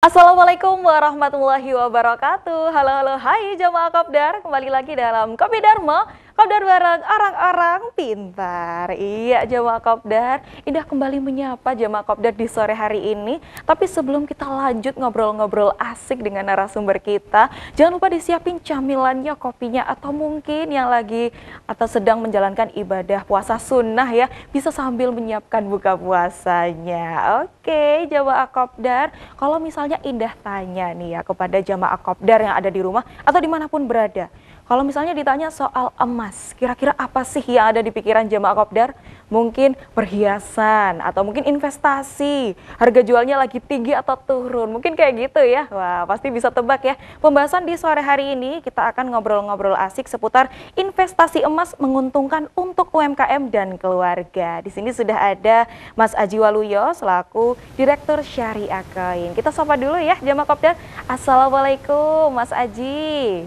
Assalamualaikum warahmatullahi wabarakatuh. Halo, halo, hai jamaah Kopdar. Kembali lagi dalam Kopi Dharma, Kopdar bareng orang-orang pintar. Iya jamaah Kopdar, Indah kembali menyapa jamaah Kopdar di sore hari ini. Tapi sebelum kita lanjut ngobrol-ngobrol asik dengan narasumber kita, jangan lupa disiapin camilannya, kopinya, atau mungkin yang lagi atau sedang menjalankan ibadah puasa sunnah ya, bisa sambil menyiapkan buka puasanya. Oke jamaah Kopdar, kalau misalnya Indah tanya nih ya kepada jamaah Kopdar yang ada di rumah atau dimanapun berada, kalau misalnya ditanya soal emas, kira-kira apa sih yang ada di pikiran jamaah Kopdar? Mungkin perhiasan atau mungkin investasi, harga jualnya lagi tinggi atau turun, mungkin kayak gitu ya. Wah, pasti bisa tebak ya. Pembahasan di sore hari ini kita akan ngobrol-ngobrol asik seputar investasi emas menguntungkan untuk UMKM dan keluarga. Di sini sudah ada Mas Aji Waluyo selaku Direktur Syariah Coin. Kita sapa dulu ya jamaah Kopdar. Assalamualaikum Mas Aji.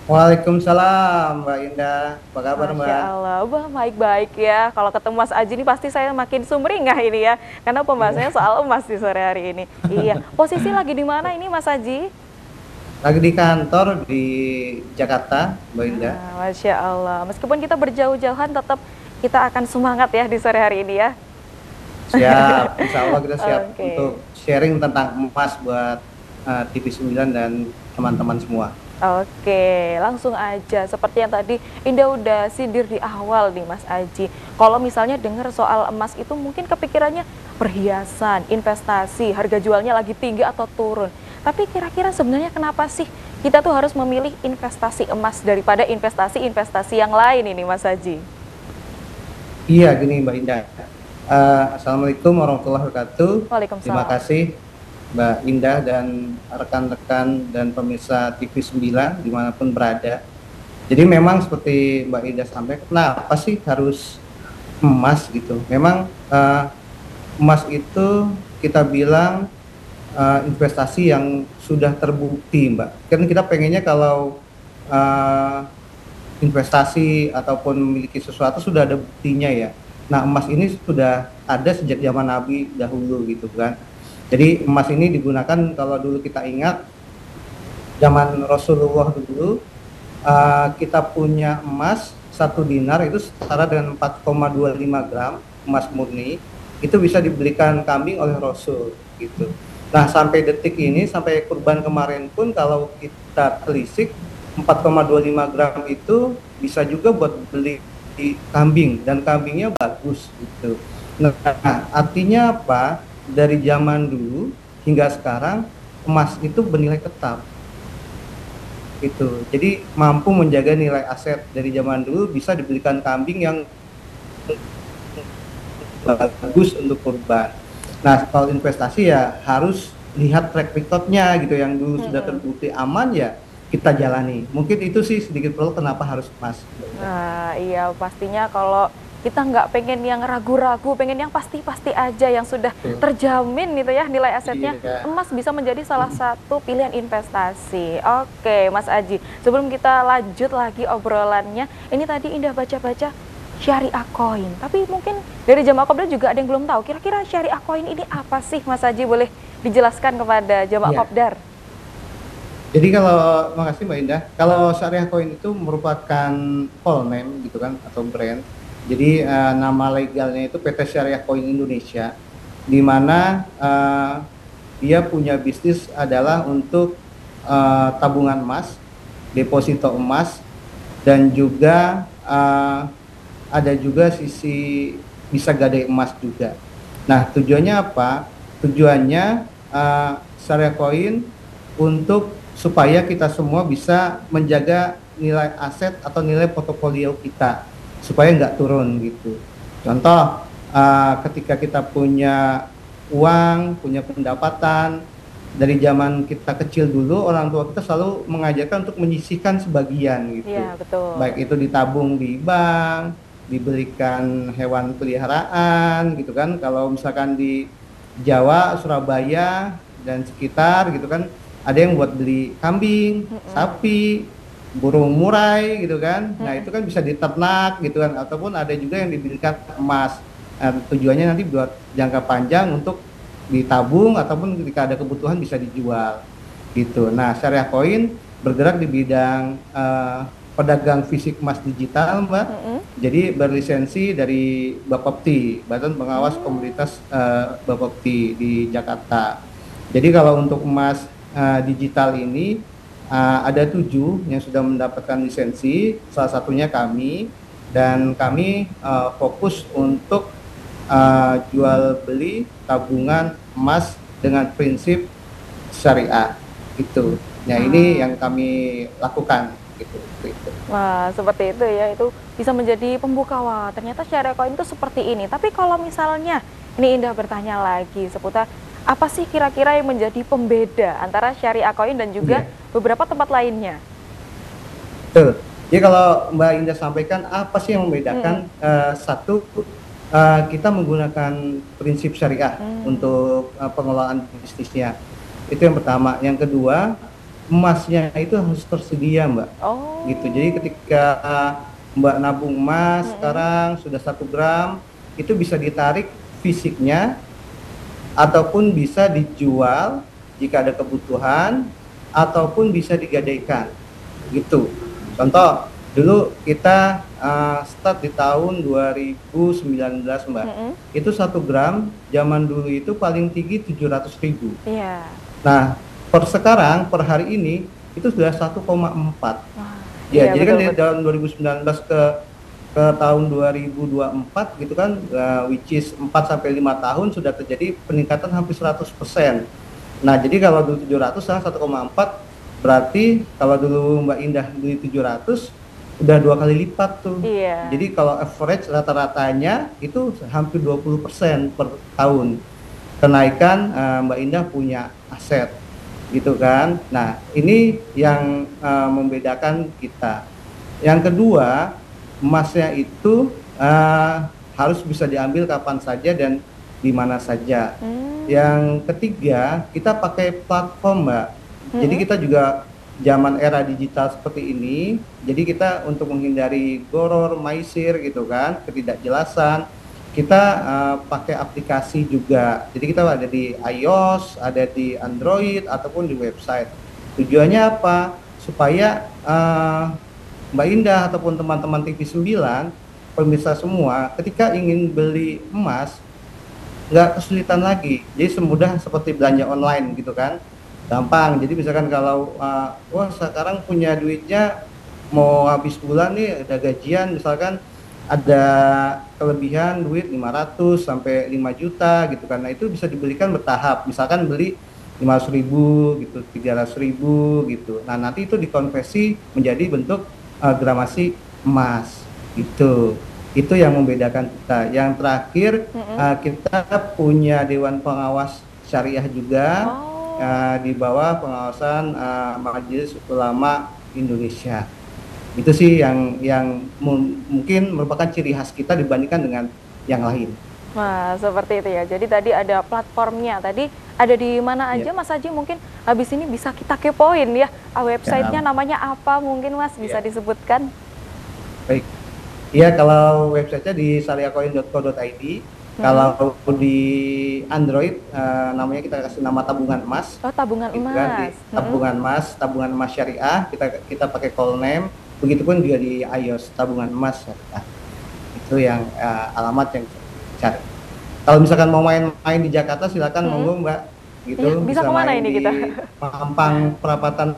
Waalaikumsalam Mbak Indah, apa kabar Masya Mbak? Allah, wah baik-baik ya. Kalau ketemu Mas Aji ini pasti saya makin sumringah ini ya. Karena pembahasannya Iya. soal emas di sore hari ini. Iya, posisi lagi di mana ini Mas Aji? Lagi di kantor di Jakarta, Mbak Indah. Masya Allah, meskipun kita berjauh-jauhan tetap kita akan semangat ya di sore hari ini ya. Siap, insya Allah kita siap Oke. untuk sharing tentang emas buat TV9 dan teman-teman semua. Oke, langsung aja. Seperti yang tadi Indah udah sindir di awal nih Mas Aji. Kalau misalnya dengar soal emas itu mungkin kepikirannya perhiasan, investasi, harga jualnya lagi tinggi atau turun. Tapi kira-kira sebenarnya kenapa sih kita tuh harus memilih investasi emas daripada investasi-investasi yang lain ini Mas Aji? Iya, gini Mbak Indah. Assalamualaikum warahmatullahi wabarakatuh. Terima Waalaikumsalam. kasih Mbak Indah dan rekan-rekan dan pemirsa TV9 dimanapun berada. Jadi memang seperti Mbak Indah sampaikan, kenapa sih harus emas gitu? Memang emas itu kita bilang investasi yang sudah terbukti, Mbak. Kan kita pengennya kalau uh, investasi ataupun memiliki sesuatu sudah ada buktinya ya. Nah, emas ini sudah ada sejak zaman Nabi dahulu gitu kan. Jadi emas ini digunakan kalau dulu kita ingat zaman Rasulullah dulu, kita punya emas 1 dinar itu setara dengan 4,25 gram emas murni, itu bisa dibelikan kambing oleh Rasul gitu. Nah, sampai detik ini, sampai kurban kemarin pun kalau kita telisik 4,25 gram itu bisa juga buat beli kambing dan kambingnya bagus gitu. Nah, artinya apa? Dari zaman dulu hingga sekarang emas itu bernilai tetap gitu. Jadi mampu menjaga nilai aset dari zaman dulu, bisa dibelikan kambing yang bagus untuk kurban. Nah, kalau investasi ya harus lihat track recordnya gitu, yang dulu sudah terbukti aman ya kita jalani. Mungkin itu sih sedikit perlu kenapa harus emas. Nah, iya pastinya kalau kita nggak pengen yang ragu-ragu, pengen yang pasti-pasti aja yang sudah terjamin gitu ya nilai asetnya, Iya. emas bisa menjadi salah satu pilihan investasi. Oke, Mas Aji, sebelum kita lanjut lagi obrolannya, ini tadi Indah baca-baca Syariah Coin, tapi mungkin dari jamaah Kopdar juga ada yang belum tahu, kira-kira Syariah Coin ini apa sih Mas Aji, boleh dijelaskan kepada jamaah Iya. Kopdar? Jadi kalau, makasih Mbak Indah, kalau Syariah Coin itu merupakan full name gitu kan, atau brand. Jadi nama legalnya itu PT Syariah Coin Indonesia, di mana dia punya bisnis adalah untuk tabungan emas, deposito emas, dan juga ada juga sisi bisa gadai emas juga. Nah, tujuannya apa? Tujuannya Syariah Coin untuk supaya kita semua bisa menjaga nilai aset atau nilai portofolio kita supaya nggak turun gitu. Contoh, ketika kita punya uang, punya pendapatan, dari zaman kita kecil dulu orang tua kita selalu mengajarkan untuk menyisihkan sebagian gitu. Iya, betul. Baik itu ditabung di bank, diberikan hewan peliharaan gitu kan. Kalau misalkan di Jawa, Surabaya dan sekitar gitu kan, ada yang buat beli kambing, sapi, burung murai gitu kan. Nah, itu kan bisa diternak gitu kan, ataupun ada juga yang diberikan emas. Tujuannya nanti buat jangka panjang untuk ditabung ataupun ketika ada kebutuhan bisa dijual gitu. Nah, Syariah Coin bergerak di bidang pedagang fisik emas digital, Mbak. Jadi berlisensi dari Bapepti, Badan Pengawas Komoditas Bapepti di Jakarta. Jadi kalau untuk emas digital ini ada 7 yang sudah mendapatkan lisensi, salah satunya kami, dan kami fokus untuk jual beli tabungan emas dengan prinsip syariah itu. Nah, ini yang kami lakukan gitu. Wah, seperti itu ya, itu bisa menjadi pembuka, wah ternyata Syariah Coin itu seperti ini. Tapi kalau misalnya, ini Indah bertanya lagi seputar apa sih kira-kira yang menjadi pembeda antara Syariah Coin dan juga beberapa tempat lainnya? Betul. Jadi kalau Mbak Indah sampaikan apa sih yang membedakan? Satu, kita menggunakan prinsip syariah untuk pengelolaan bisnisnya. Itu yang pertama. Yang kedua, emasnya itu harus tersedia, Mbak. Gitu. Jadi ketika Mbak nabung emas sekarang sudah 1 gram, itu bisa ditarik fisiknya ataupun bisa dijual jika ada kebutuhan ataupun bisa digadaikan. Gitu. Contoh, dulu kita start di tahun 2019, Mbak. Itu 1 gram zaman dulu itu paling tinggi 700.000. Iya. Nah, sekarang per hari ini itu sudah 1,4. Iya, jadi kan betul, dari tahun 2019 ke tahun 2024 gitu kan, which is 4 sampai 5 tahun sudah terjadi peningkatan hampir 100%. Nah, jadi kalau dulu 700 sekarang 1,4, berarti kalau dulu Mbak Indah beli 700 udah 2 kali lipat tuh. Iya. Jadi kalau average rata-ratanya itu hampir 20% per tahun kenaikan Mbak Indah punya aset gitu kan. Nah, ini yang membedakan kita. Yang kedua, emasnya itu harus bisa diambil kapan saja dan di mana saja. Yang ketiga, kita pakai platform, Mbak. Jadi kita juga zaman era digital seperti ini, jadi kita untuk menghindari goror, maisir gitu kan, ketidakjelasan, kita pakai aplikasi juga. Jadi kita ada di iOS, ada di Android, ataupun di website. Tujuannya apa? Supaya Mbak Indah ataupun teman-teman TV9, pemirsa semua, ketika ingin beli emas, nggak kesulitan lagi. Jadi semudah seperti belanja online gitu kan. Gampang. Jadi misalkan kalau wah sekarang punya duitnya mau habis bulan nih, ada gajian, misalkan ada kelebihan duit 500 sampai 5 juta gitu kan. Nah, itu bisa dibelikan bertahap. Misalkan beli 500.000 gitu, 300.000 gitu. Nah, nanti itu dikonversi menjadi bentuk gramasi emas gitu. Itu yang membedakan kita. Yang terakhir, kita punya Dewan Pengawas Syariah juga. Di bawah pengawasan Majelis Ulama Indonesia. Itu sih yang mungkin merupakan ciri khas kita dibandingkan dengan yang lain. Wah, seperti itu ya. Jadi tadi ada platformnya. Tadi ada di mana aja, Mas Haji? Mungkin habis ini bisa kita kepoin ya. Websitenya namanya apa mungkin, Mas? Bisa disebutkan? Baik. Iya, kalau websitenya di syariahcoin.co.id. Kalau di Android namanya kita kasih nama tabungan emas. Tabungan emas. Tabungan emas syariah. Kita pakai call name. Begitupun juga di iOS, tabungan emas syariah. Itu yang alamat yang cari. Kalau misalkan mau main di Jakarta, silakan monggo, Mbak. Gitu. Ya, bisa kemana ini kita? Mampang Perapatan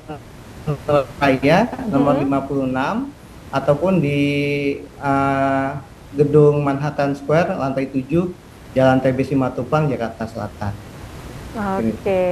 Raya nomor 56 ataupun di Gedung Manhattan Square, lantai 7, Jalan TB Simatupang, Jakarta Selatan. Oke,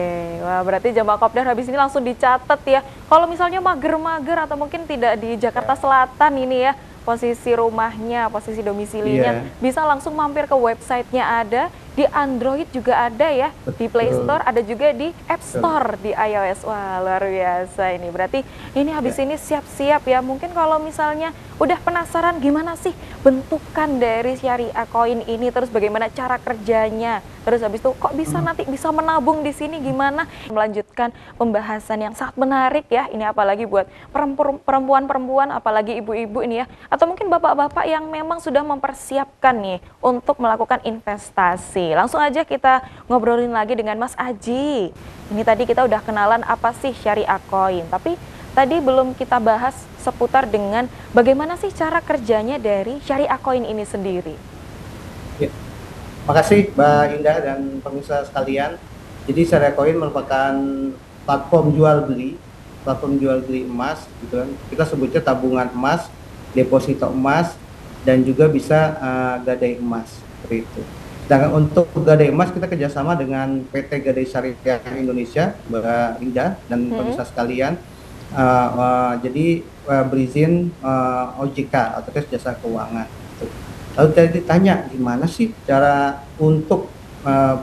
wah berarti jamaah kopdar habis ini langsung dicatat ya. Kalau misalnya mager-mager atau mungkin tidak di Jakarta Selatan ini ya, posisi rumahnya, posisi domisilinya, bisa langsung mampir ke websitenya ada, di Android juga ada ya, di Play Store, ada juga di App Store di iOS. Wah luar biasa ini, berarti ini habis ini siap-siap ya. Mungkin kalau misalnya udah penasaran gimana sih bentukan dari Syariah Coin ini, terus bagaimana cara kerjanya, terus habis itu kok bisa nanti bisa menabung di sini gimana, melanjutkan pembahasan yang sangat menarik ya. Ini apalagi buat perempuan-perempuan, apalagi ibu-ibu ini ya, atau mungkin bapak-bapak yang memang sudah mempersiapkan nih untuk melakukan investasi. nih. Langsung aja kita ngobrolin lagi dengan Mas Aji. Ini tadi kita udah kenalan apa sih Syariah Coin, tapi tadi belum kita bahas seputar dengan bagaimana sih cara kerjanya dari Syariah Coin ini sendiri. Ya. Makasih Mbak Indah dan pemirsa sekalian. Jadi Syariah Coin merupakan platform jual beli emas gitu kan. Kita sebutnya tabungan emas, deposito emas, dan juga bisa gadai emas seperti itu. Sedangkan untuk gadai emas kita kerjasama dengan PT Gadai Syariah Indonesia, Mbak Indah dan pemirsa sekalian. Jadi berizin OJK, Otoritas Jasa Keuangan. Lalu tadi ditanya gimana sih cara untuk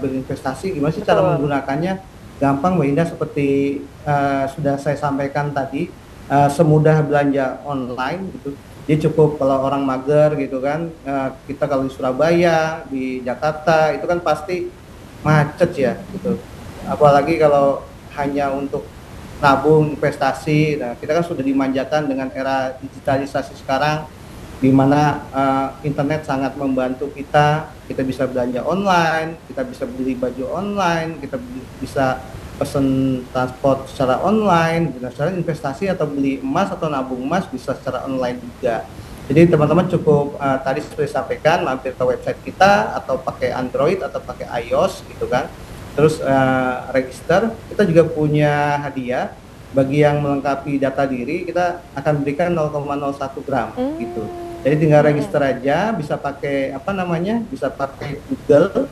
berinvestasi, gimana sih cara menggunakannya? Gampang Mbak Indah, seperti sudah saya sampaikan tadi, semudah belanja online gitu. Jadi cukup kalau orang mager gitu kan, kita kalau di Surabaya, di Jakarta itu kan pasti macet ya gitu. Apalagi kalau hanya untuk nabung investasi, nah kita kan sudah dimanjakan dengan era digitalisasi sekarang, di mana internet sangat membantu kita bisa belanja online, kita bisa beli baju online, kita bisa pesen transport secara online, secara investasi atau beli emas atau nabung emas bisa secara online juga. Jadi teman-teman cukup tadi seperti sampaikan, mampir ke website kita atau pakai Android atau pakai iOS gitu kan. Terus register, kita juga punya hadiah bagi yang melengkapi data diri, kita akan berikan 0,01 gram gitu. Jadi tinggal register aja, bisa pakai bisa pakai Google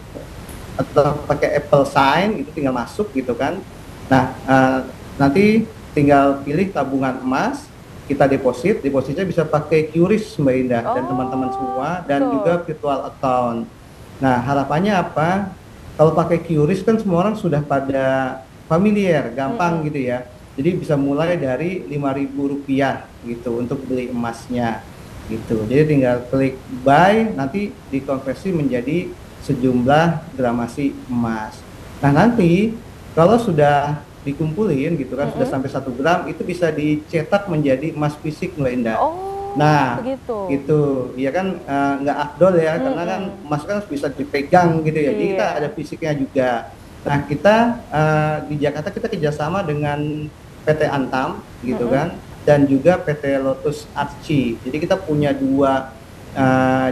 atau pakai Apple Sign, itu tinggal masuk gitu kan. Nah, nanti tinggal pilih tabungan emas, kita depositnya bisa pakai QRIS Mbak Indah dan teman-teman semua, dan juga virtual account. Nah, harapannya apa? Kalau pakai QRIS kan semua orang sudah pada familiar, gampang gitu ya. Jadi bisa mulai dari Rp5.000 gitu untuk beli emasnya gitu. Jadi tinggal klik buy, nanti dikonversi menjadi sejumlah gramasi emas. Nah nanti kalau sudah dikumpulin gitu kan, sudah sampai 1 gram, itu bisa dicetak menjadi emas fisik Mbak Indah. Nah begitu. Itu ya kan nggak afdol ya, karena kan emas kan bisa dipegang gitu ya. Jadi kita ada fisiknya juga. Nah kita di Jakarta kita kerjasama dengan PT Antam gitu kan, dan juga PT Lotus Archie. Jadi kita punya 2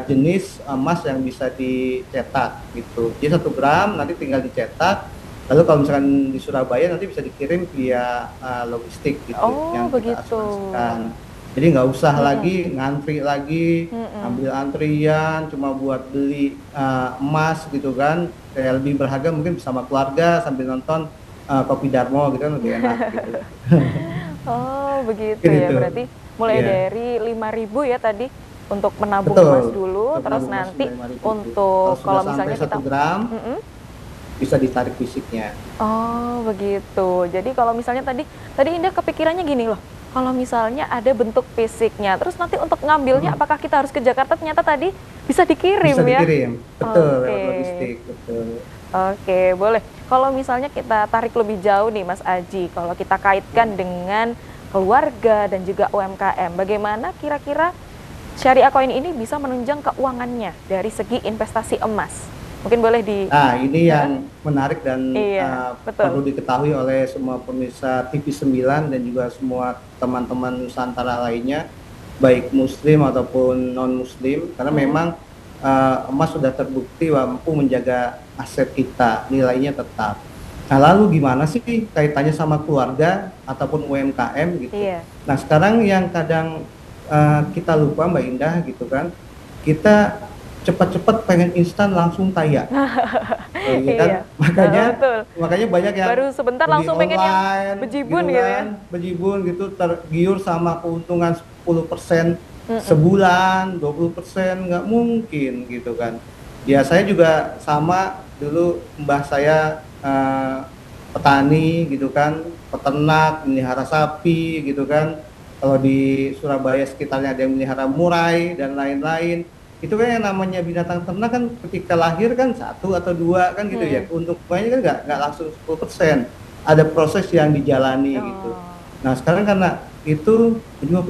jenis emas yang bisa dicetak gitu. Jadi 1 gram nanti tinggal dicetak. Lalu kalau misalkan di Surabaya nanti bisa dikirim via logistik gitu yang kita asuransikan. Jadi nggak usah lagi ngantri lagi, ambil antrian cuma buat beli emas gitu kan. Kayak lebih berharga mungkin bersama keluarga sambil nonton Kopi Darmo gitu kan, lebih enak gitu. Begitu ya, berarti mulai dari 5.000 ya tadi untuk menabung emas dulu, terus nanti untuk kalau misalnya kita 1 gram bisa ditarik fisiknya. Begitu. Jadi kalau misalnya tadi Indah kepikirannya gini loh, kalau misalnya ada bentuk fisiknya, terus nanti untuk ngambilnya apakah kita harus ke Jakarta? Ternyata tadi bisa dikirim ya? Bisa dikirim, betul, lewat logistik, betul. Oke, boleh. Kalau misalnya kita tarik lebih jauh nih Mas Aji, kalau kita kaitkan dengan keluarga dan juga UMKM, bagaimana kira-kira Syariah Coin ini bisa menunjang keuangannya dari segi investasi emas? Mungkin boleh ini yang menarik dan perlu diketahui oleh semua pemirsa TV9 dan juga semua teman-teman Nusantara lainnya, baik muslim ataupun non-muslim, karena memang emas sudah terbukti mampu menjaga aset kita, nilainya tetap. Nah lalu gimana sih kaitannya sama keluarga ataupun UMKM gitu? Nah sekarang yang kadang kita lupa Mbak Indah gitu kan, kita cepat-cepat pengen instan langsung kaya, ya kan? Makanya banyak yang baru sebentar langsung pengen yang bejibun gitu ya, bejibun gitu, tergiur sama keuntungan 10% sebulan, 20%, nggak mungkin gitu kan. Ya saya juga sama, dulu mbah saya petani gitu kan, peternak, melihara sapi gitu kan. Kalau di Surabaya sekitarnya ada yang melihara murai dan lain-lain. Itu kan yang namanya binatang ternak kan ketika lahir kan 1 atau 2 kan gitu ya. Keuntungannya kan nggak langsung 10%. Ada proses yang dijalani gitu. Nah sekarang karena itu,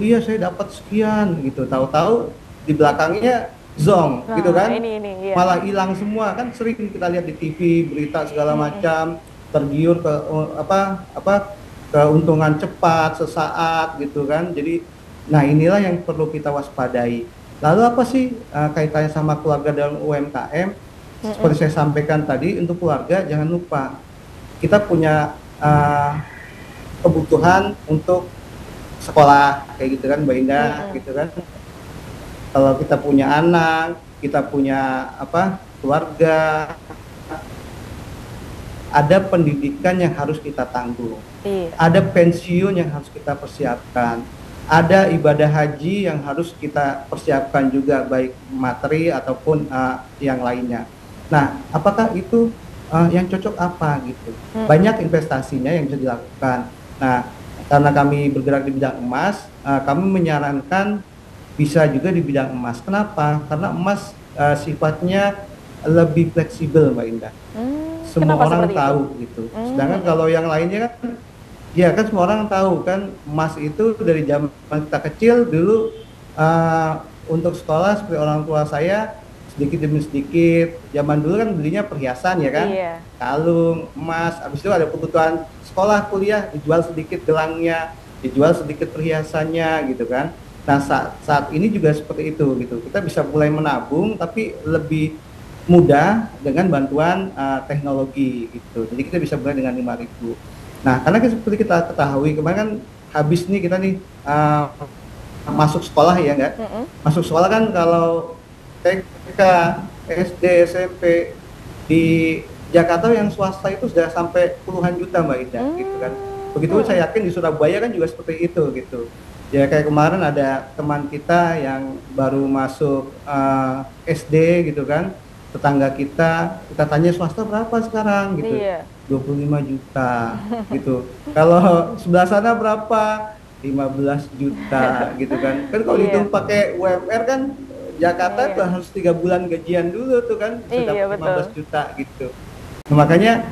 iya saya dapat sekian gitu. Tahu-tahu di belakangnya zong gitu Nah, kan, ini, iya. malah hilang semua kan, sering kita lihat di TV berita segala macam, tergiur ke keuntungan cepat sesaat gitu kan. Jadi nah inilah yang perlu kita waspadai. Lalu apa sih kaitannya sama keluarga dalam UMKM? Seperti saya sampaikan tadi, untuk keluarga jangan lupa kita punya kebutuhan untuk sekolah kayak gitu kan Mbak Indah, gitu kan. Kalau kita punya anak, kita punya keluarga, ada pendidikan yang harus kita tanggung, Iya. ada pensiun yang harus kita persiapkan, ada ibadah haji yang harus kita persiapkan juga, baik materi ataupun yang lainnya. Nah, apakah itu yang cocok apa gitu? Banyak investasinya yang bisa dilakukan. Nah, karena kami bergerak di bidang emas, kami menyarankan bisa juga di bidang emas. Kenapa? Karena emas sifatnya lebih fleksibel, Mbak Indah. Semua Kenapa orang seperti tahu itu? gitu. Sedangkan kalau yang lainnya kan, ya kan semua orang tahu kan, emas itu dari zaman kita kecil dulu untuk sekolah, seperti orang tua saya sedikit demi sedikit. Zaman dulu kan belinya perhiasan ya kan, Iya. kalung, emas. Habis itu ada kebutuhan sekolah, kuliah, dijual sedikit gelangnya, dijual sedikit perhiasannya gitu kan. Nah saat ini juga seperti itu gitu. Kita bisa mulai menabung tapi lebih mudah dengan bantuan teknologi gitu. Jadi kita bisa mulai dengan 5.000. Nah, karena seperti kita ketahui kemarin kan habis nih kita nih masuk sekolah ya enggak? Masuk sekolah kan kalau TK, SD, SMP di Jakarta yang swasta itu sudah sampai puluhan juta Mbak Ida gitu kan. Begitu saya yakin di Surabaya kan juga seperti itu gitu. Ya kayak kemarin ada teman kita yang baru masuk SD gitu kan, tetangga kita tanya swasta berapa sekarang gitu, Iya. 25 juta gitu. Kalau sebelah sana berapa? 15 juta gitu kan. Kan kalau Iya. dihitung pakai UMR kan Jakarta tuh harus 3 bulan gajian dulu tuh kan, sudah Iya, 15 betul. juta gitu. Nah, makanya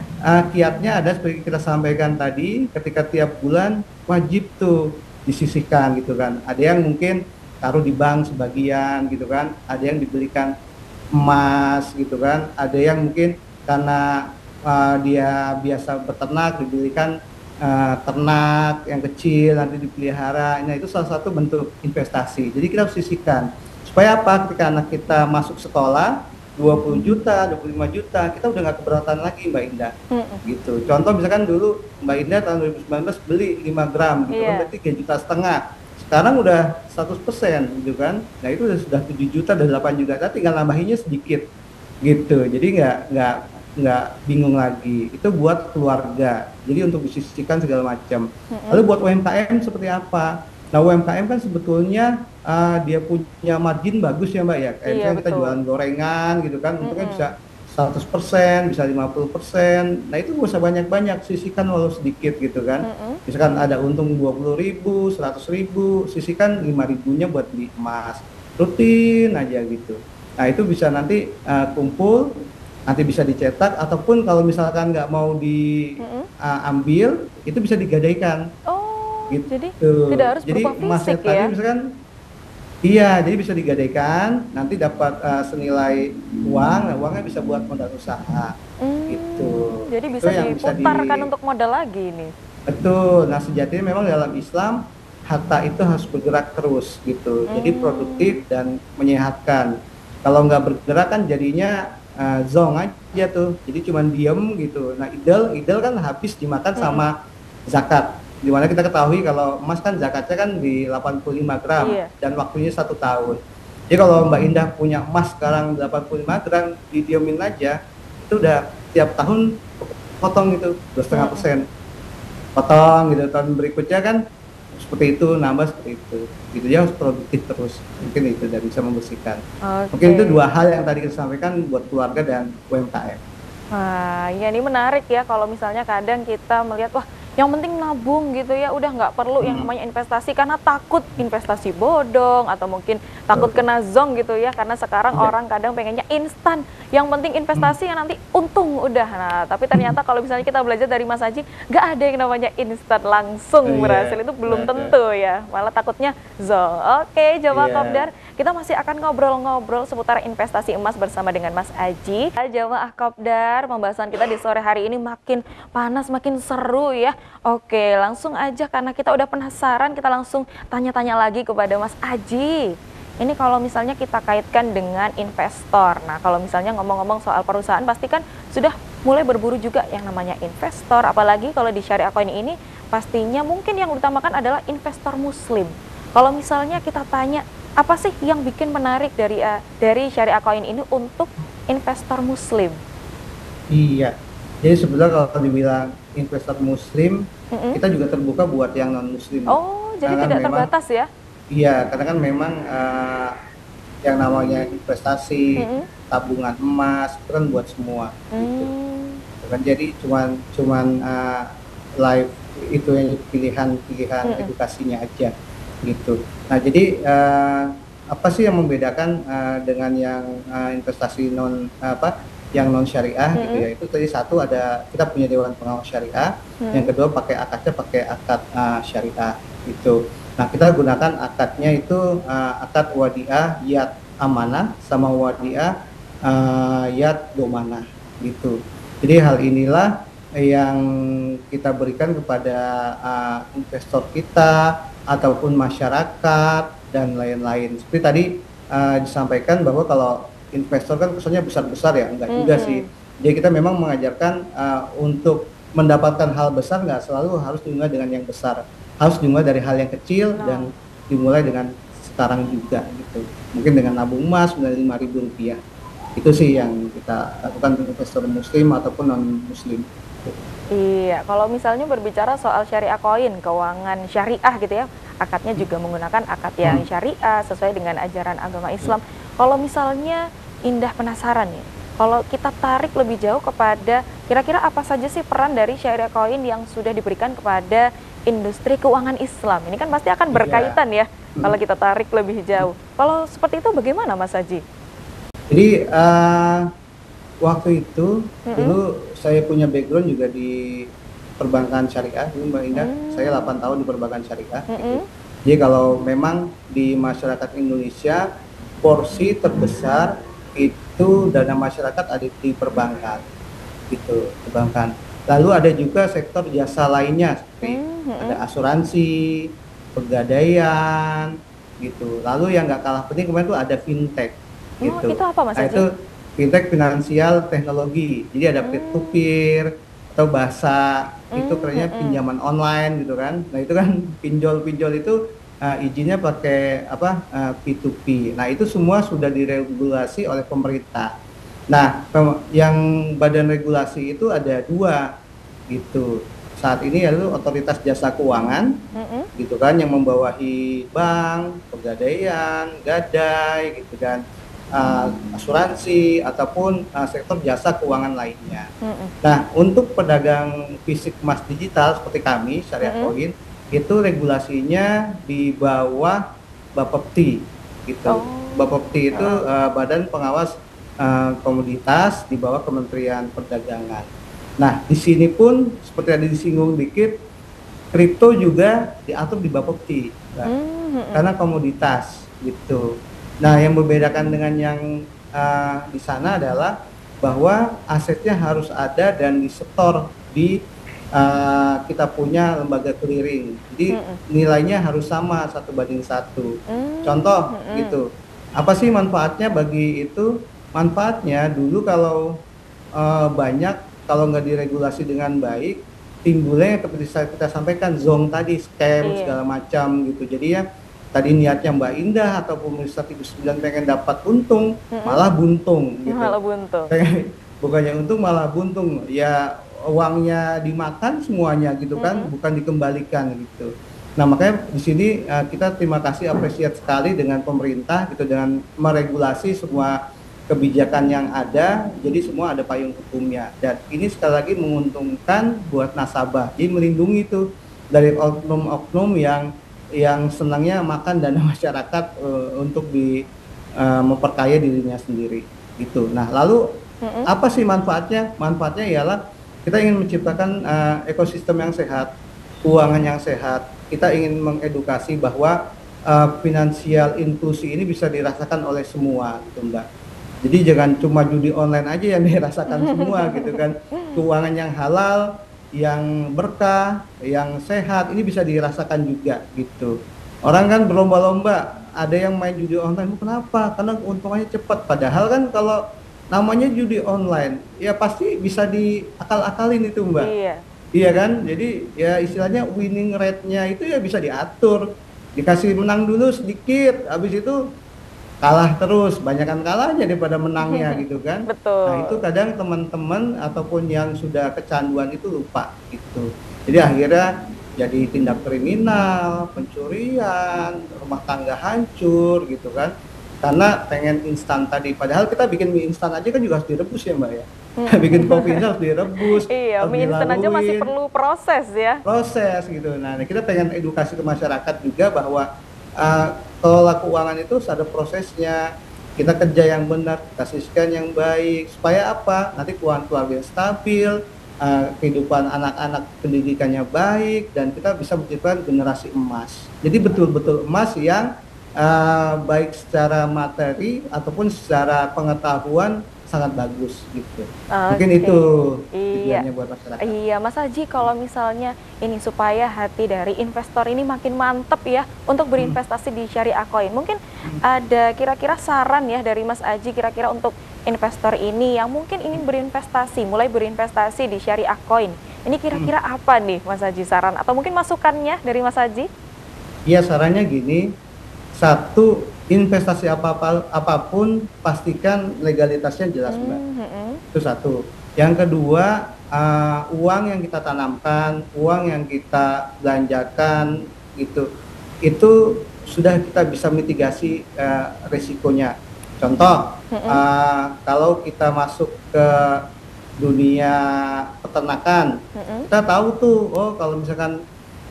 kiatnya ada seperti kita sampaikan tadi, ketika tiap bulan wajib tuh disisihkan gitu kan. Ada yang mungkin taruh di bank sebagian gitu kan, ada yang dibelikan emas gitu kan, ada yang mungkin karena dia biasa beternak dibelikan ternak yang kecil nanti dipelihara. Nah itu salah satu bentuk investasi. Jadi kita harus sisihkan supaya apa, ketika anak kita masuk sekolah 20 juta, 25 juta, kita udah nggak keberatan lagi Mbak Indah gitu. Contoh misalkan dulu Mbak Indah tahun 2019 beli 5 gram gitu kan, berarti 3,5 juta. Sekarang udah 100% gitu kan. Nah itu sudah 7 juta dan 8 juta, kita tinggal nambahinnya sedikit gitu. Jadi nggak bingung lagi. Itu buat keluarga. Jadi untuk disisihkan segala macam. Lalu buat UMKM seperti apa? Nah UMKM kan sebetulnya dia punya margin bagus ya Mbak ya. Kayak misalnya kita jualan gorengan gitu kan, untungnya bisa 100%, bisa 50%. Nah itu nggak usah banyak-banyak, sisihkan walau sedikit gitu kan. Misalkan ada untung 20.000, 100.000, sisihkan 5.000-nya buat beli emas. Rutin aja gitu. Nah itu bisa nanti kumpul, nanti bisa dicetak, ataupun kalau misalkan nggak mau diambil, itu bisa digadaikan. Oh, Gitu. jadi tidak harus Jadi berupa emasnya fisik tadi ya? misalkan, iya, jadi bisa digadaikan, nanti dapat senilai uang, nah uangnya bisa buat modal usaha, gitu. Jadi Itu bisa yang bisa diputarkan untuk modal lagi nih. Betul. Nah sejatinya memang dalam Islam harta itu harus bergerak terus gitu. Jadi produktif dan menyehatkan. Kalau nggak bergerak kan jadinya zong aja tuh. Jadi cuma diem gitu. Nah idel kan habis dimakan sama zakat. Dimana kita ketahui kalau emas kan zakatnya kan di 85 gram dan waktunya 1 tahun. Jadi kalau Mbak Indah punya emas sekarang 85 gram, didiemin aja, itu udah tiap tahun potong itu 2,5%. Potong gitu, tahun berikutnya kan seperti itu, nambah seperti itu. Gitu ya, harus produktif terus. Mungkin itu dan bisa membersihkan. Mungkin itu 2 hal yang tadi kita sampaikan buat keluarga dan UMKM. Wah, ya ini menarik ya kalau misalnya kadang kita melihat, wah yang penting nabung gitu ya, udah nggak perlu yang namanya investasi karena takut investasi bodong atau mungkin takut kena zong gitu ya, karena sekarang orang kadang pengennya instan, yang penting investasi yang nanti untung udah. Nah tapi ternyata kalau misalnya kita belajar dari Mas Haji, nggak ada yang namanya instan langsung berhasil, itu belum tentu ya, malah takutnya zong. Oke, Jamaah Kopdar, Kita masih akan ngobrol-ngobrol seputar investasi emas bersama dengan Mas Aji. Jamaah Kopdar, pembahasan kita di sore hari ini makin panas, makin seru ya. Oke, langsung aja karena kita udah penasaran, kita langsung tanya-tanya lagi kepada Mas Aji. Ini kalau misalnya kita kaitkan dengan investor. Nah, kalau misalnya ngomong-ngomong soal perusahaan, pasti kan sudah mulai berburu juga yang namanya investor. Apalagi kalau di Syariah Coin ini, pastinya mungkin yang utamakan adalah investor muslim. Kalau misalnya kita tanya, apa sih yang bikin menarik dari Syariah Coin ini untuk investor muslim? Iya, jadi sebenarnya kalau dibilang investor muslim, kita juga terbuka buat yang non muslim. Oh, jadi Karena tidak memang, terbatas ya? iya, karena kan memang yang namanya investasi, tabungan emas itu kan buat semua. Gitu. Kan jadi cuman live itu yang pilihan edukasinya aja gitu. Nah jadi apa sih yang membedakan dengan yang investasi yang non syariah gitu ya, itu tadi satu ada kita punya dewan pengawas syariah, yang kedua pakai akad syariah gitu. Nah kita gunakan akadnya itu akad wadiah yat amanah sama wadiah yat domanah gitu. Jadi hal inilah yang kita berikan kepada investor kita ataupun masyarakat dan lain-lain. Seperti tadi disampaikan bahwa kalau investor kan kesannya besar-besar ya, enggak juga sih. Jadi kita memang mengajarkan untuk mendapatkan hal besar nggak selalu harus dimulai dengan yang besar. Harus dimulai dari hal yang kecil dan dimulai dengan sekarang juga gitu. Mungkin dengan nabung emas dari Rp5.000. Itu sih yang kita lakukan untuk investor muslim ataupun non muslim. Iya, kalau misalnya berbicara soal Syariah Coin, keuangan syariah gitu ya, akadnya juga menggunakan akad yang syariah sesuai dengan ajaran agama Islam. Kalau misalnya Indah penasaran nih, kalau kita tarik lebih jauh kepada kira-kira apa saja sih peran dari Syariah Coin yang sudah diberikan kepada industri keuangan Islam? Ini kan pasti akan berkaitan ya kalau kita tarik lebih jauh. Kalau seperti itu bagaimana Mas Haji? Jadi waktu itu dulu saya punya background juga di perbankan syariah, dulu Mbak Indah. Saya 8 tahun di perbankan syariah. Gitu. Jadi kalau memang di masyarakat Indonesia porsi terbesar itu dana masyarakat ada di perbankan, gitu, perbankan. Lalu ada juga sektor jasa lainnya seperti ada asuransi, pegadaian, gitu. Lalu yang nggak kalah penting kemarin itu ada fintech. Gitu. Itu apa Mas Haji? Itu fintech finansial teknologi. Jadi ada peer to peer atau bahasa itu kerennya pinjaman online gitu kan. Nah itu kan pinjol itu izinnya pakai P2P. Nah itu semua sudah diregulasi oleh pemerintah. Nah yang badan regulasi itu ada 2 gitu. Saat ini yaitu Otoritas Jasa Keuangan gitu kan, yang membawahi bank, pegadaian, gadai gitu kan. Asuransi ataupun sektor jasa keuangan lainnya. Nah, untuk pedagang fisik emas digital seperti kami, Syariah Coin, itu regulasinya di bawah Bapepti, gitu. Bapepti itu Badan Pengawas Komoditas di bawah Kementerian Perdagangan. Nah, di sini pun seperti tadi disinggung dikit, kripto juga diatur di Bapepti, karena komoditas, gitu. Nah, yang membedakan dengan yang di sana adalah bahwa asetnya harus ada dan disetor di kita punya lembaga clearing. Jadi nilainya harus sama 1:1. Contoh gitu. Apa sih manfaatnya bagi itu? Manfaatnya dulu kalau banyak, kalau nggak diregulasi dengan baik, timbulnya seperti kita sampaikan zong tadi, scam segala macam gitu. Jadi ya tadi niatnya Mbak Indah atau pemirsa TV9 pengen dapat untung, malah buntung gitu. Malah buntung. Bukannya untung malah buntung. Ya uangnya dimakan semuanya gitu kan, bukan dikembalikan gitu. Nah, makanya di sini kita terima kasih, apresiat sekali dengan pemerintah gitu, dengan meregulasi semua kebijakan yang ada, jadi semua ada payung hukumnya. Dan ini sekali lagi menguntungkan buat nasabah. Jadi melindungi itu dari oknum-oknum yang senangnya makan dana masyarakat untuk memperkaya dirinya sendiri gitu. Nah, lalu apa sih manfaatnya? Manfaatnya ialah kita ingin menciptakan ekosistem yang sehat, keuangan yang sehat. Kita ingin mengedukasi bahwa finansial inklusi ini bisa dirasakan oleh semua gitu Mbak. Jadi jangan cuma judi online aja yang dirasakan semua gitu kan. Keuangan yang halal, yang berkah, yang sehat ini bisa dirasakan juga gitu. Orang kan berlomba-lomba, ada yang main judi online, kenapa? Karena keuntungannya cepat. Padahal kan kalau namanya judi online, ya pasti bisa diakal-akalin itu Mbak. Iya. Iya kan? Jadi ya istilahnya winning rate-nya itu ya bisa diatur. Dikasih menang dulu sedikit, habis itu kalah terus, banyakan kalahnya daripada menangnya gitu kan. Nah, itu Betul. kadang teman-teman ataupun yang sudah kecanduan itu lupa gitu. Jadi akhirnya jadi tindak kriminal, pencurian, rumah tangga hancur gitu kan. Karena pengen instan tadi. Padahal kita bikin mie instan aja kan juga harus direbus ya, Mbak ya. Bikin kopi ini harus direbus, Iya, harus mie instan aja masih dilaluin perlu proses ya. proses gitu. Nah, kita pengen edukasi ke masyarakat juga bahwa kelola keuangan itu harus ada prosesnya. Kita kerja yang benar, kita sisihkan yang baik. Supaya apa? Nanti keuangan keluarga stabil, kehidupan anak-anak pendidikannya baik, dan kita bisa menciptakan generasi emas. Jadi betul-betul emas yang baik secara materi ataupun secara pengetahuan sangat bagus gitu. Mungkin Oke. itu Iya. tujuannya buat masyarakat. Iya, Mas Haji, kalau misalnya ini supaya hati dari investor ini makin mantep ya untuk Hmm. berinvestasi di Syariah Coin. Mungkin ada kira-kira saran ya dari Mas Haji kira-kira untuk investor ini yang mungkin ingin berinvestasi, mulai berinvestasi di Syariah Coin. Ini kira-kira apa nih Mas Haji saran atau mungkin masukannya dari Mas Haji? Iya, sarannya gini, satu, investasi apapun pastikan legalitasnya jelas Mbak. Itu satu. Yang kedua, uang yang kita tanamkan, uang yang kita belanjakan gitu, itu sudah kita bisa mitigasi risikonya. Contoh, kalau kita masuk ke dunia peternakan, kita tahu tuh, oh kalau misalkan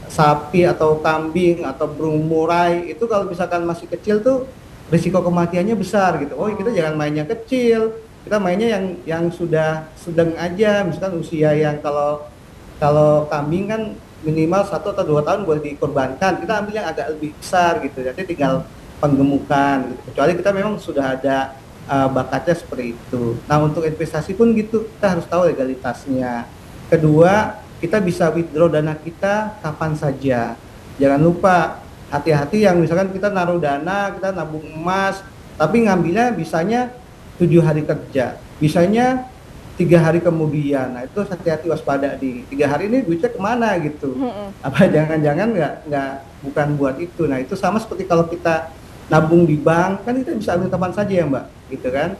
sapi atau kambing atau burung murai itu kalau misalkan masih kecil tuh risiko kematiannya besar gitu. Oh, kita jangan mainnya kecil, kita mainnya yang sudah sedang aja, misalkan usia yang kalau kambing kan minimal 1 atau 2 tahun boleh dikorbankan, kita ambil yang agak lebih besar gitu, jadi tinggal penggemukan gitu. Kecuali kita memang sudah ada bakatnya seperti itu. Nah, untuk investasi pun gitu, kita harus tahu legalitasnya. Kedua, kita bisa withdraw dana kita kapan saja. Jangan lupa, hati-hati yang misalkan kita naruh dana, kita nabung emas, tapi ngambilnya bisanya 7 hari kerja, bisanya 3 hari kemudian. Nah, itu hati-hati, waspada di 3 hari ini duitnya kemana gitu. Apa jangan-jangan nggak bukan buat itu. Nah, itu sama seperti kalau kita nabung di bank, kan kita bisa ambil kapan saja ya Mbak, gitu kan.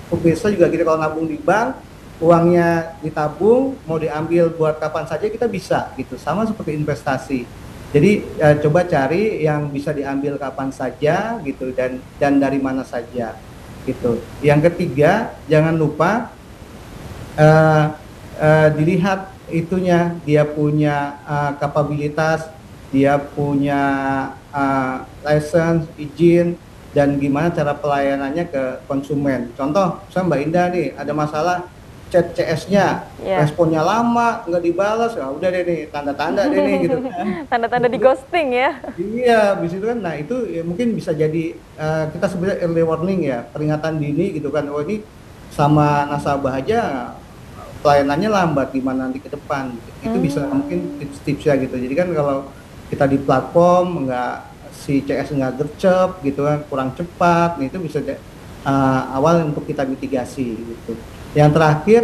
Pemirsa juga kita kalau nabung di bank, uangnya ditabung, mau diambil buat kapan saja kita bisa gitu. Sama seperti investasi. Jadi coba cari yang bisa diambil kapan saja gitu, dan dari mana saja gitu. Yang ketiga, jangan lupa dilihat itunya, dia punya kapabilitas, dia punya license, izin, dan gimana cara pelayanannya ke konsumen. Contoh, misalnya Mbak Indah nih ada masalah chat CS-nya, responnya lama, nggak dibalas, ya udah deh nih, tanda-tanda deh nih gitu kan. Tanda-tanda di ghosting ya. Iya, habis itu kan, nah itu ya mungkin bisa jadi kita sebutnya early warning ya, peringatan dini gitu kan. Oh, ini sama nasabah aja pelayanannya lambat, gimana nanti ke depan. Itu bisa mungkin tips-tipsnya gitu. Jadi kan kalau kita di platform si CS nggak gercep gitu kan, kurang cepat, nah itu bisa awal untuk kita mitigasi gitu. Yang terakhir,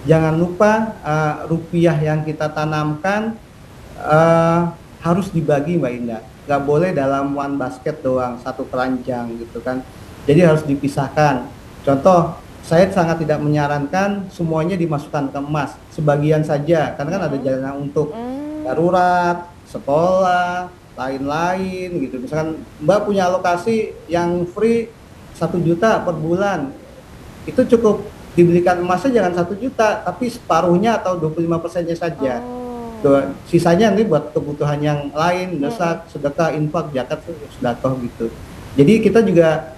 jangan lupa rupiah yang kita tanamkan harus dibagi Mbak Indah. Nggak boleh dalam one basket doang, satu keranjang gitu kan. Jadi harus dipisahkan. Contoh, saya sangat tidak menyarankan semuanya dimasukkan ke emas, sebagian saja, karena kan ada dana untuk darurat, sekolah, lain-lain gitu. Misalkan Mbak punya alokasi yang free 1 juta per bulan, itu cukup dibelikan emasnya jangan 1 juta, tapi separuhnya atau 25%-nya saja. Sisanya nanti buat kebutuhan yang lain, desak, sedekah, infak, zakat, sedekah gitu. Jadi kita juga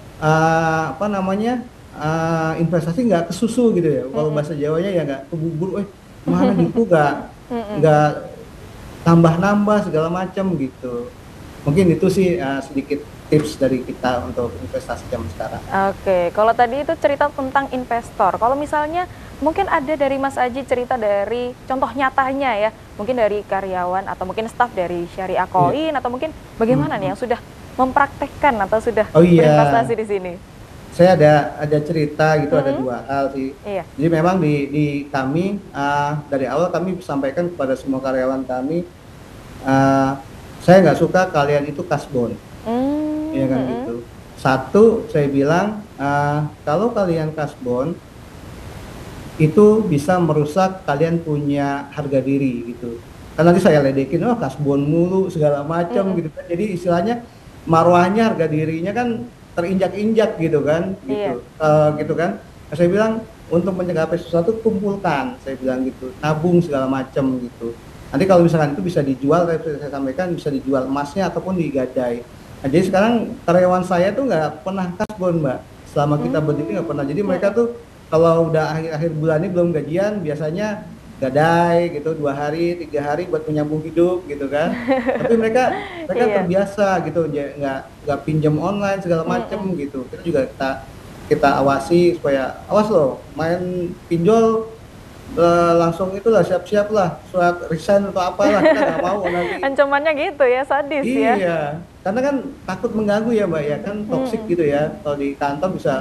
investasi nggak kesusu gitu ya. Kalau bahasa Jawanya ya nggak kebubur, mana gitu, nggak tambah-nambah segala macam gitu. Mungkin itu sih sedikit tips dari kita untuk investasi zaman sekarang. Oke, kalau tadi itu cerita tentang investor. Kalau misalnya mungkin ada dari Mas Aji cerita dari contoh nyatanya ya, mungkin dari karyawan atau mungkin staf dari Syariah Iya. Coin atau mungkin bagaimana nih yang sudah mempraktekkan atau sudah Oh iya, berinvestasi di sini? saya ada cerita gitu, ada Mm-mm. dua hal sih. Iya. Jadi memang di kami dari awal kami sampaikan kepada semua karyawan kami, uh, saya nggak suka kalian itu kasbon, ya kan Mm-mm. gitu. Satu, saya bilang kalau kalian kasbon itu bisa merusak kalian punya harga diri gitu. Kan nanti saya ledekin, oh kasbon mulu segala macam Mm-mm. gitu kan. Jadi istilahnya marwahnya, harga dirinya kan terinjak-injak gitu kan, Iya. gitu kan. Nah, saya bilang untuk mencapai sesuatu kumpulkan, saya bilang gitu, nabung segala macam gitu. Nanti kalau misalkan itu bisa dijual, saya sampaikan bisa dijual emasnya ataupun digadai. Nah, jadi sekarang karyawan saya tuh nggak pernah kasbon, Mbak. Selama kita berdiri nggak pernah. Jadi mereka Mm-mm. tuh kalau udah akhir-akhir bulan ini belum gajian, biasanya gadai gitu 2 hari 3 hari buat menyambung hidup gitu kan. Tapi mereka mereka Iya. terbiasa gitu, nggak pinjam online segala macem Mm-mm. gitu. Kita juga kita awasi supaya awas loh, main pinjol langsung itulah siap-siap lah surat resign atau apalah, kita nggak mau nanti. Ancamannya gitu ya, sadis ya. Iya, karena kan takut mengganggu ya Mbak ya, kan toksik Mm-mm. gitu ya. Kalau di kantor bisa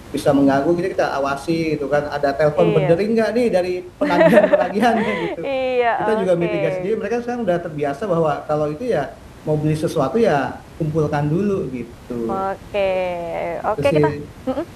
bisa mengganggu, jadi kita awasi gitu kan. Ada telepon Iya. berdering nggak nih dari penagihan-penagihannya gitu. Iya, Kita juga oke. mitigasi. Jadi mereka sekarang udah terbiasa bahwa kalau itu ya mau beli sesuatu ya kumpulkan dulu gitu. Oke, Itu oke sih, kita,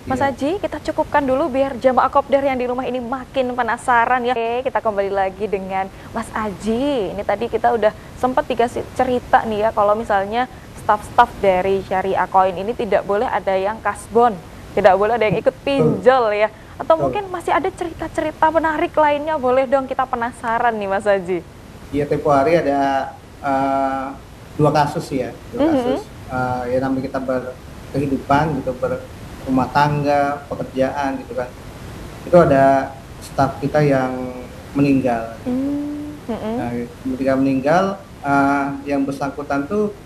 Mas iya. Aji, kita cukupkan dulu biar jamaah kopdar yang di rumah ini makin penasaran ya. Oke, kita kembali lagi dengan Mas Aji. Ini tadi kita udah sempat dikasih cerita nih ya, kalau misalnya staf-staf dari Syariah Coin ini tidak boleh ada yang kasbon, tidak boleh ada yang ikut Betul, pinjol ya. Atau betul. mungkin masih ada cerita-cerita menarik lainnya, boleh dong kita penasaran nih Mas Aji. Iya, tempo hari ada dua kasus ya, dua Mhm. kasus ya namanya kita berkehidupan gitu, berumah tangga, pekerjaan gitu kan. Itu ada staf kita yang meninggal gitu. Mhm. Nah, ketika meninggal, yang bersangkutan tuh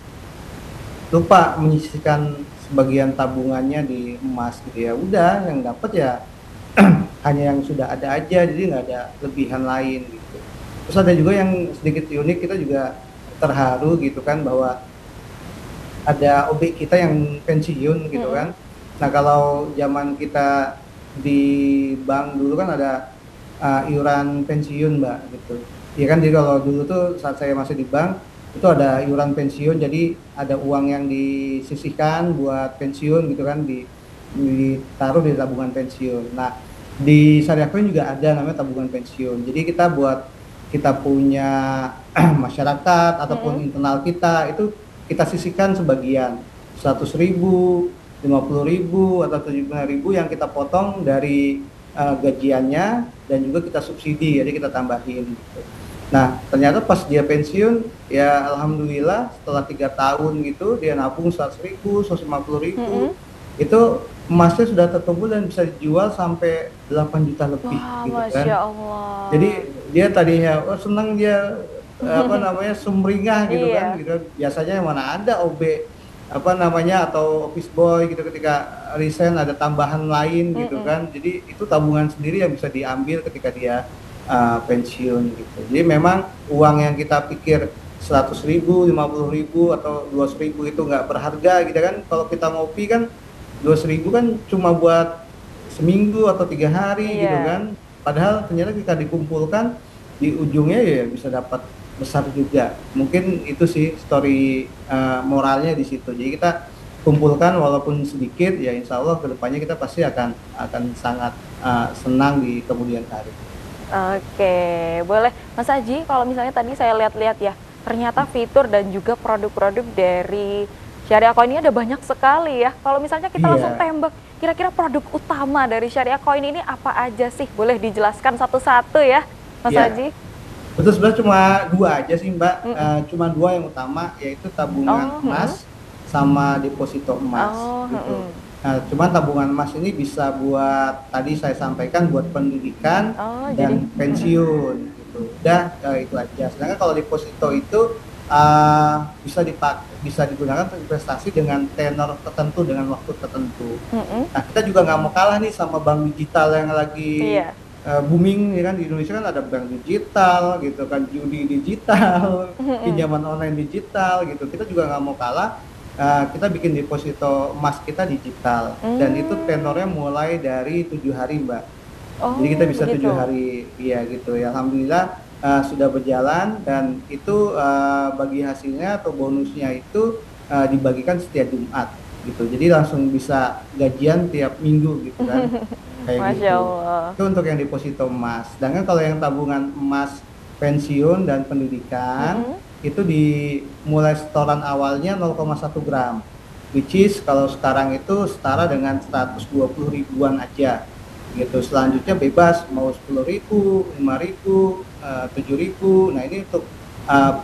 lupa menyisihkan sebagian tabungannya di emas gitu ya. Udah, yang dapat ya hanya yang sudah ada aja, jadi nggak ada lebihan lain gitu. Terus ada juga yang sedikit unik, kita juga terharu gitu kan bahwa ada OB kita yang pensiun gitu Mhm. kan. Nah kalau zaman kita di bank dulu kan ada iuran pensiun Mbak gitu. Ya kan, jadi kalau dulu tuh saat saya masih di bank itu ada iuran pensiun, jadi ada uang yang disisihkan buat pensiun gitu kan, ditaruh di tabungan pensiun. Nah di Syariah Coin juga ada namanya tabungan pensiun. Jadi kita buat kita punya masyarakat ataupun Mhm. internal kita itu kita sisihkan sebagian 100.000, 50.000 atau 75.000 yang kita potong dari gajiannya, dan juga kita subsidi, jadi kita tambahin gitu. Nah ternyata pas dia pensiun ya alhamdulillah setelah 3 tahun gitu dia nabung 100.000, 150.000 Mhm. itu emasnya sudah terkumpul dan bisa dijual sampai 8 juta lebih Wah, gitu Masya kan. Jadi Allah. dia tadinya oh senang dia apa namanya sumringah gitu kan, Iya. gitu. Biasanya mana ada OB apa namanya atau office boy gitu ketika resign ada tambahan lain gitu Mhm. kan. Jadi itu tabungan sendiri yang bisa diambil ketika dia pensiun gitu. Jadi memang uang yang kita pikir 100.000, 50.000 atau 200.000 itu nggak berharga gitu kan. Kalau kita ngopi kan 200.000 kan cuma buat seminggu atau 3 hari gitu Iya. kan. Padahal ternyata kita dikumpulkan di ujungnya ya bisa dapat besar juga. Mungkin itu sih story moralnya di situ. Jadi kita kumpulkan walaupun sedikit ya, insya Allah kedepannya kita pasti akan sangat senang di kemudian hari. Oke, boleh. Mas Aji, kalau misalnya tadi saya lihat-lihat ya, ternyata fitur dan juga produk-produk dari Syariah Coin ini ada banyak sekali ya. Kalau misalnya kita langsung Iya, tembak, kira-kira produk utama dari Syariah Coin ini apa aja sih? Boleh dijelaskan satu-satu ya, Mas iya. Aji? Betul, sebenarnya cuma dua aja sih Mbak. Mm-mm. Cuma dua yang utama, yaitu tabungan Oh, mm-mm. emas sama deposito emas Oh, gitu. mm-mm. Nah, cuman tabungan emas ini bisa buat tadi saya sampaikan buat pendidikan Oh, jadi, dan pensiun gitu. Udah itu aja. Sedangkan kalau deposito itu bisa digunakan untuk investasi dengan tenor tertentu, dengan waktu tertentu. Mm-mm. Nah, kita juga nggak mau kalah nih sama bank digital yang lagi Iya. booming ya kan. Di Indonesia kan ada bank digital gitu kan, judi digital, Mm-mm. pinjaman online digital gitu. Kita juga nggak mau kalah. Kita bikin deposito emas kita digital dan itu Hmm. tenornya mulai dari 7 hari, Mbak. Jadi kita Oh, bisa begitu. 7 hari, iya gitu ya. Alhamdulillah sudah berjalan dan itu bagi hasilnya atau bonusnya itu dibagikan setiap Jumat gitu. Jadi langsung bisa gajian tiap minggu gitu kan, kayak Masya gitu. Allah. Itu untuk yang deposito emas. Sedangkan kalau yang tabungan emas pensiun dan pendidikan Mm-mm. itu dimulai setoran awalnya 0,1 gram, which is kalau sekarang itu setara dengan 120 ribuan aja gitu. Selanjutnya bebas mau 10.000, 5.000, 7.000. Nah, ini untuk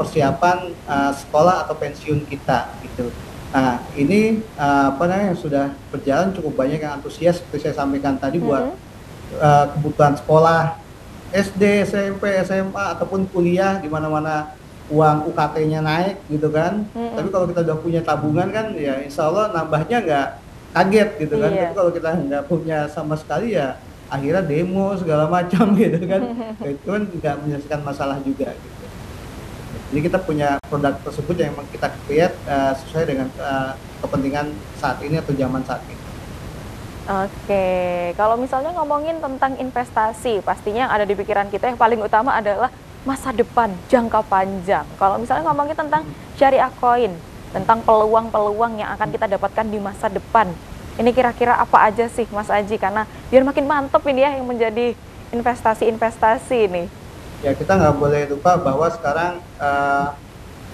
persiapan sekolah atau pensiun kita gitu. Nah, ini apa namanya, yang sudah berjalan cukup banyak yang antusias seperti saya sampaikan tadi buat Mm-mm. kebutuhan sekolah SD, SMP, SMA ataupun kuliah di mana-mana uang UKT-nya naik gitu kan. Tapi Mm-mm. kalau kita udah punya tabungan kan ya insya Allah nambahnya nggak kaget gitu kan. Tapi Iya. kalau kita nggak punya sama sekali ya akhirnya demo segala macam gitu kan. Ya, itu kan nggak menyelesaikan masalah juga gitu. Jadi kita punya produk tersebut yang memang kita create sesuai dengan kepentingan saat ini atau zaman saat ini. Oke, kalau misalnya ngomongin tentang investasi, pastinya yang ada di pikiran kita yang paling utama adalah masa depan, jangka panjang. Kalau misalnya ngomongin tentang syariah coin, tentang peluang-peluang yang akan kita dapatkan di masa depan, ini kira-kira apa aja sih Mas Aji? Karena biar makin mantep ini ya yang menjadi investasi-investasi ini. Ya, kita nggak boleh lupa bahwa sekarang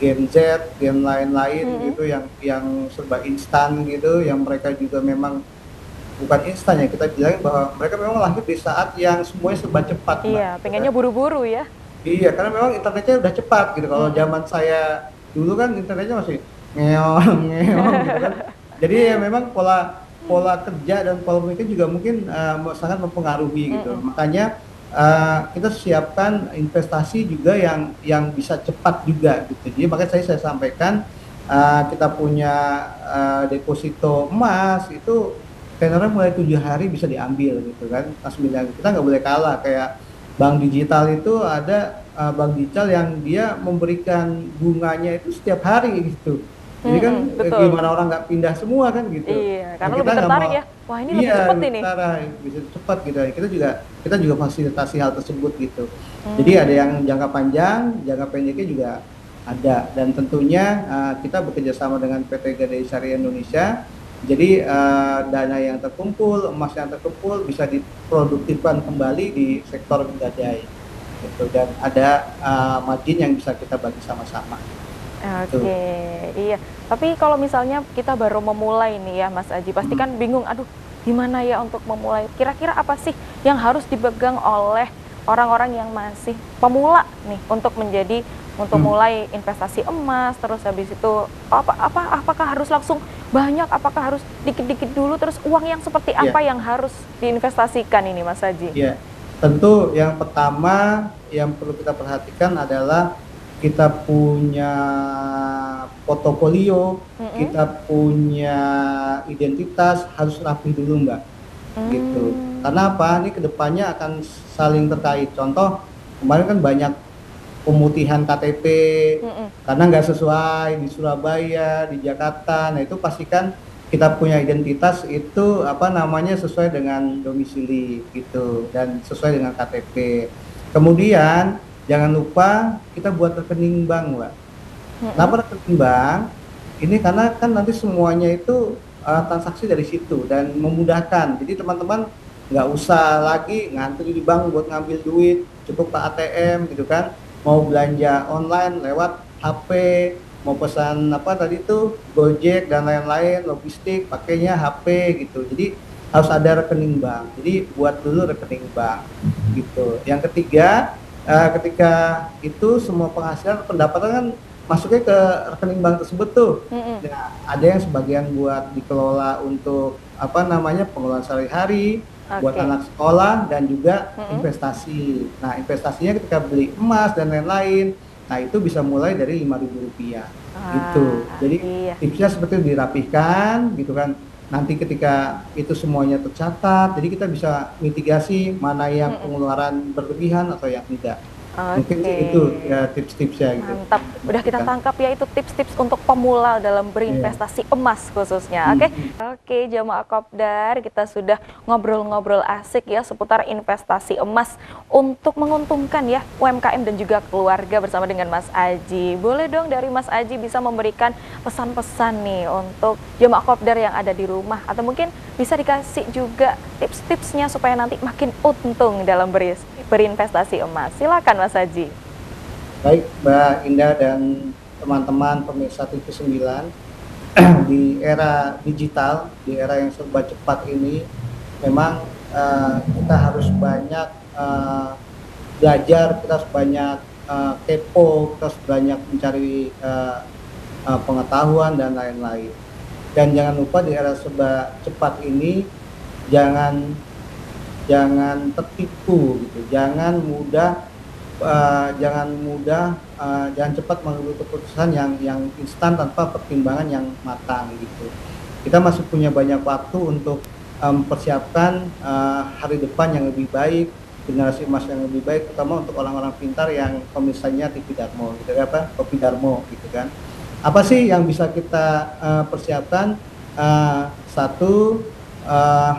game Z, game lain-lain Mm-mm. gitu yang serba instan gitu, yang mereka juga memang bukan instan ya, kita bilang bahwa mereka memang lahir di saat yang semuanya serba cepat, Mbak, Iya, gitu kan. pengennya buru-buru ya. Iya, karena memang internetnya udah cepat gitu. Kalau Mm-mm. zaman saya dulu kan internetnya masih ngeong ngeong gitu kan. Jadi ya memang pola pola kerja dan pola pikir juga mungkin sangat mempengaruhi gitu. Mm-mm. Makanya kita siapkan investasi juga yang bisa cepat juga gitu. Jadi makanya saya sampaikan kita punya deposito emas itu tenornya mulai 7 hari bisa diambil gitu kan. Langsung bilang kita nggak boleh kalah kayak bank digital itu ada bank digital yang dia memberikan bunganya itu setiap hari gitu. Jadi kan Mm-mm, betul. gimana orang nggak pindah semua kan gitu. Iya, Nah, karena kita lebih nggak tertarik mau, ya. Wah, ini lebih iya cepat ini. cara bisa cepat gitu. Kita juga fasilitasi hal tersebut gitu. Jadi ada Hmm. yang jangka panjang, jangka pendeknya juga ada. Dan tentunya kita bekerja sama dengan PT Gadai Syariah Indonesia. Jadi dana yang terkumpul, emas yang terkumpul bisa diproduktifkan kembali di sektor gadai gitu. Dan ada margin yang bisa kita bagi sama-sama. Tuh. Oke, iya. Tapi kalau misalnya kita baru memulai nih ya Mas Aji, pasti kan bingung, aduh gimana ya untuk memulai. Kira-kira apa sih yang harus dipegang oleh orang-orang yang masih pemula nih untuk Hmm. mulai investasi emas, terus habis itu apakah harus langsung banyak, apakah harus dikit-dikit dulu, terus uang yang seperti Ya, apa yang harus diinvestasikan ini Mas Aji? ya. Tentu yang pertama yang perlu kita perhatikan adalah kita punya portofolio, Mm-mm. kita punya identitas harus rapi dulu, Mbak. Gitu. Hmm. Karena apa? Ini kedepannya akan saling terkait. Contoh, kemarin kan banyak pemutihan KTP Mm-mm. karena nggak sesuai di Surabaya, di Jakarta. Nah, itu pastikan kita punya identitas itu apa namanya sesuai dengan domisili gitu dan sesuai dengan KTP. Kemudian jangan lupa kita buat rekening bank, Mbak. Mm-mm. Kenapa rekening bank? Ini karena kan nanti semuanya itu transaksi dari situ dan memudahkan. Jadi teman-teman nggak usah lagi ngantri di bank buat ngambil duit, cukup ke ATM gitu kan. Mau belanja online lewat HP, mau pesan apa tadi tuh Gojek dan lain-lain, logistik pakainya HP gitu. Jadi harus ada rekening bank. Jadi buat dulu rekening bank gitu. Yang ketiga, ketika itu semua penghasilan pendapatan kan masuknya ke rekening bank tersebut tuh. Mm-mm. Nah, ada yang sebagian buat dikelola untuk apa namanya pengelolaan sehari-hari, buat Oke. anak sekolah dan juga Mm-mm. investasi. Nah, investasinya ketika beli emas dan lain-lain Nah, itu bisa mulai dari Rp5.000 gitu. Ah, Jadi iya. tipsnya seperti itu, dirapihkan gitu kan. Nanti ketika itu semuanya tercatat, jadi kita bisa mitigasi mana yang Mm-mm. pengeluaran berlebihan atau yang tidak. Mungkin sih Oke. itu ya tips-tipsnya gitu. Mantap, udah kita Kan. tangkap ya itu tips-tips untuk pemula dalam Iya. berinvestasi emas khususnya. Oke, Mhm. oke jamaah Kopdar, kita sudah ngobrol-ngobrol asik ya seputar investasi emas untuk menguntungkan ya UMKM dan juga keluarga bersama dengan Mas Aji. Boleh dong dari Mas Aji bisa memberikan pesan-pesan nih untuk jamaah Kopdar yang ada di rumah atau mungkin bisa dikasih juga tips-tipsnya supaya nanti makin untung dalam berinvestasi emas. Silakan Mas Aji. Baik, Mbak Indah dan teman-teman pemirsa TV9, di era digital, di era yang serba cepat ini, memang kita harus banyak belajar, kita harus banyak kepo, kita harus banyak mencari pengetahuan dan lain-lain. Dan jangan lupa di era serba cepat ini, jangan tertipu gitu, jangan cepat mengambil keputusan yang instan tanpa pertimbangan yang matang gitu. Kita masih punya banyak waktu untuk mempersiapkan hari depan yang lebih baik, generasi emas yang lebih baik, terutama untuk orang-orang pintar yang pemirsanya TV Darmo gitu, Kopi Darmo gitu kan. Apa sih yang bisa kita persiapkan? Satu,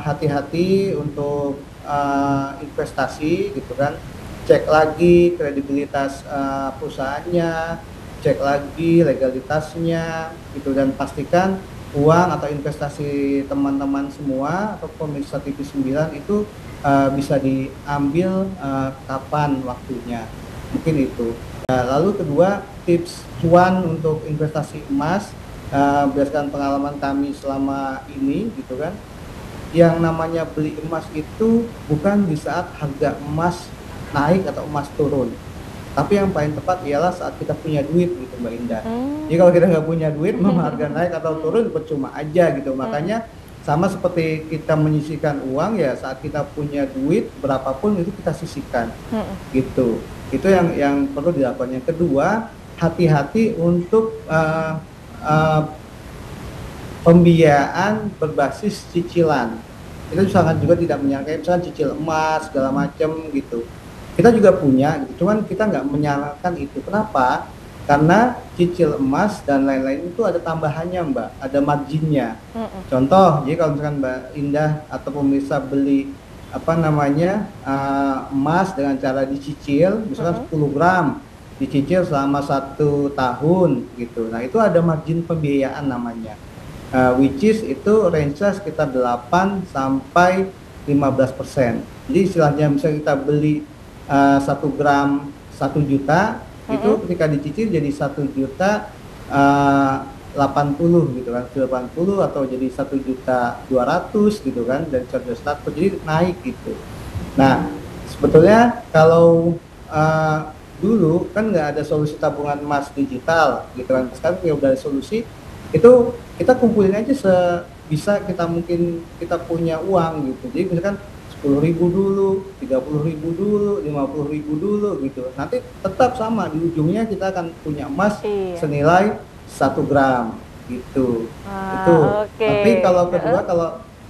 hati-hati untuk investasi gitu kan. Cek lagi kredibilitas perusahaannya, cek lagi legalitasnya gitu, dan pastikan uang atau investasi teman-teman semua atau pemirsa TV9 itu bisa diambil kapan waktunya. Mungkin itu. Lalu kedua, tips cuan untuk investasi emas, berdasarkan pengalaman kami selama ini gitu kan. Yang namanya beli emas itu bukan di saat harga emas naik atau emas turun, tapi yang paling tepat ialah saat kita punya duit gitu, Mbak Indah. Jadi kalau kita nggak punya duit, mau harga naik atau turun percuma aja gitu. Makanya sama seperti kita menyisihkan uang ya, saat kita punya duit berapapun itu kita sisihkan gitu. Itu yang perlu dilakukan. Yang kedua, hati-hati untuk pembiayaan berbasis cicilan. Kita sangat juga tidak menyangka, misalnya cicil emas segala macam gitu. Kita juga punya, gitu. Cuman kita nggak menyarankan itu. Kenapa? Karena cicil emas dan lain-lain itu ada tambahannya, Mbak, ada marginnya. Contoh, jadi kalau misalkan Mbak Indah atau pemirsa beli emas dengan cara dicicil, misalkan 10 gram, dicicil selama 1 tahun gitu. Nah itu ada margin pembiayaan namanya. Which is itu range-nya sekitar 8 sampai 15%. Jadi istilahnya misalnya kita beli 1 gram 1 juta, itu ketika dicicil jadi 1.080.000 gitu kan, 80 atau jadi 1.200.000 gitu kan, dari 1.100.000 jadi naik gitu. Nah sebetulnya kalau dulu kan nggak ada solusi tabungan emas digital gitu kan, sekarang ya udah ada solusi. Itu kita kumpulin aja sebisa kita mungkin kita punya uang gitu. Jadi misalkan 10.000 dulu, 30.000 dulu, 50.000 dulu gitu. Nanti tetap sama, di ujungnya kita akan punya emas senilai 1 gram gitu. Itu. Tapi kalau kedua,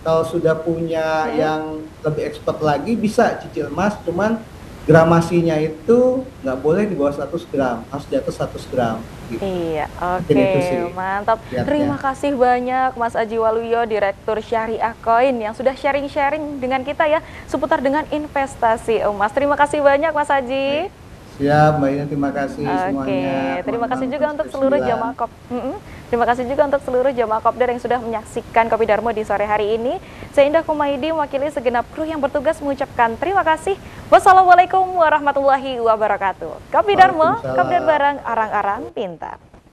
kalau sudah punya yang lebih expert lagi, bisa cicil emas, cuman gramasinya itu nggak boleh di bawah 100 gram, harus di atas 100 gram. Gitu. Iya, oke, mantap. Terima kasih banyak Mas Aji Waluyo, Direktur Syariah Coin yang sudah sharing-sharing dengan kita ya seputar dengan investasi emas. Terima kasih banyak Mas Aji. Siap, Mbak Ina, terima kasih semuanya. Terima kasih juga untuk seluruh jamaah Terima kasih juga untuk seluruh jamaah Kopdar yang sudah menyaksikan Kopi Darmo di sore hari ini. Saya Indah Kumaidi mewakili segenap kru yang bertugas mengucapkan terima kasih. Wassalamualaikum warahmatullahi wabarakatuh. Kopi Darmo, Kopdar bareng, arang-arang pintar.